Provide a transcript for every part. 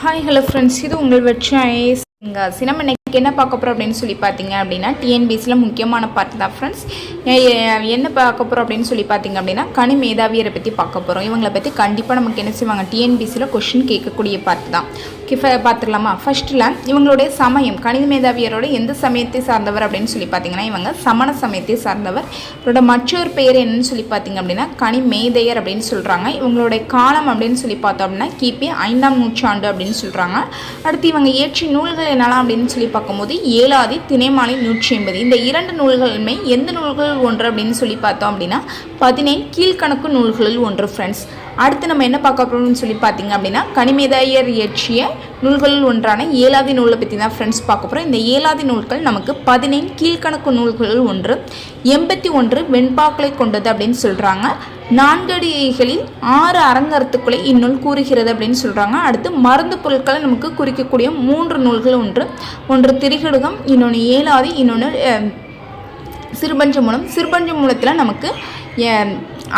Hi hello friends, இது உங்கள் வெற்றி ஐஏஎஸ். நம்ம இன்னைக்கு என்ன பார்க்க போகிறோம் அப்படின்னு சொல்லி பார்த்தீங்க அப்படின்னா, டிஎன்பிஎஸ்சியில் முக்கியமான பார்ட் தான் ஃப்ரெண்ட்ஸ். என்ன பார்க்க போகிறோம் அப்படின்னு சொல்லி பார்த்தீங்க அப்படின்னா, கணி மேதாவியரை பற்றி பார்க்க போகிறோம். இவங்களை பற்றி கண்டிப்பாக நமக்கு என்ன செய்வாங்க, டிஎன்பிஎஸ்சியில் கொஷின் கேட்கக்கூடிய பார்ட் தான். ஓகே, பார்த்துக்கலாமா? ஃபர்ஸ்ட்டில் இவங்களுடைய சமயம், கணித மேதாவியரோட எந்த சமயத்தை சார்ந்தவர் அப்படின்னு சொல்லி பார்த்தீங்கன்னா, இவங்க சமண சமயத்தை சார்ந்தவர். இவரோட மற்றொரு பெயர் என்னன்னு சொல்லி பார்த்தீங்க அப்படின்னா, கணி மேதையர் அப்படின்னு சொல்கிறாங்க. இவங்களுடைய காலம் அப்படின்னு சொல்லி பார்த்தோம் அப்படின்னா கிபி 5ஆம் நூற்றாண்டு அப்படின்னு சொல்கிறாங்க. அடுத்து இவங்க இயற்றிய நூல்கள் என்னலாம் அப்படின்னு சொல்லி பார்க்கும்போது ஏலாதி, திணைமாலை, 180. இந்த இரண்டு நூல்களுமே எந்த நூல்கள் ஒன்று அப்படின்னு சொல்லி பார்த்தோம் அப்படின்னா 17 கீழ்கணக்கு நூல்களில் ஒன்று ஃப்ரெண்ட்ஸ். அடுத்து நம்ம என்ன பார்க்க போகிறோம்னு சொல்லி பார்த்தீங்க அப்படின்னா, கணிமேதாயர் இயற்றிய நூல்களில் ஒன்றான ஏலாதி நூலை பற்றி தான் ஃப்ரெண்ட்ஸ் பார்க்க போகிறோம். இந்த ஏலாதி நூல்கள் நமக்கு 17 கீழ்கணக்கு நூல்களில் ஒன்று, 81 வெண்பாக்களை கொண்டது அப்படின்னு சொல்கிறாங்க. 4 அடிகளில் 6 அரங்கருத்துக்களை இந்நூல் கூறுகிறது அப்படின்னு சொல்கிறாங்க. அடுத்து மருந்து பொருட்களை நமக்கு குறிக்கக்கூடிய 3 நூல்கள் ஒன்று திரிகடுகம், இன்னொன்று ஏலாதி, இன்னொன்று சிறுபஞ்ச மூலம். சிறுபஞ்ச மூலத்தில் நமக்கு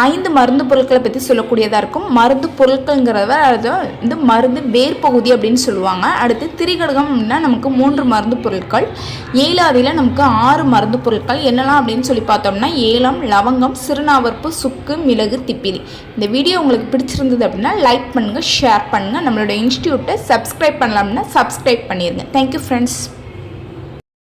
5 மருந்து பொருட்களை பற்றி சொல்லக்கூடியதாக இருக்கும். மருந்து பொருட்கள்ங்கிறத அது வந்து மருந்து வேர் பகுதி அப்படின்னு சொல்லுவாங்க. அடுத்து திரிகடுகம் அப்படின்னா நமக்கு 3 மருந்து பொருட்கள். ஏலாதியில் நமக்கு 6 மருந்து பொருட்கள் என்னெல்லாம் அப்படின்னு சொல்லி பார்த்தோம்னா, ஏலம், லவங்கம், சிறுநாவற்பு, சுக்கு, மிளகு, திப்பிலி. இந்த வீடியோ உங்களுக்கு பிடிச்சிருந்தது அப்படின்னா லைக் பண்ணுங்கள், ஷேர் பண்ணுங்கள். நம்மளோட இன்ஸ்டியூட்டை சப்ஸ்கிரைப் பண்ணலாம் அப்படின்னா சப்ஸ்கிரைப் பண்ணிடுங்க. Thank you friends.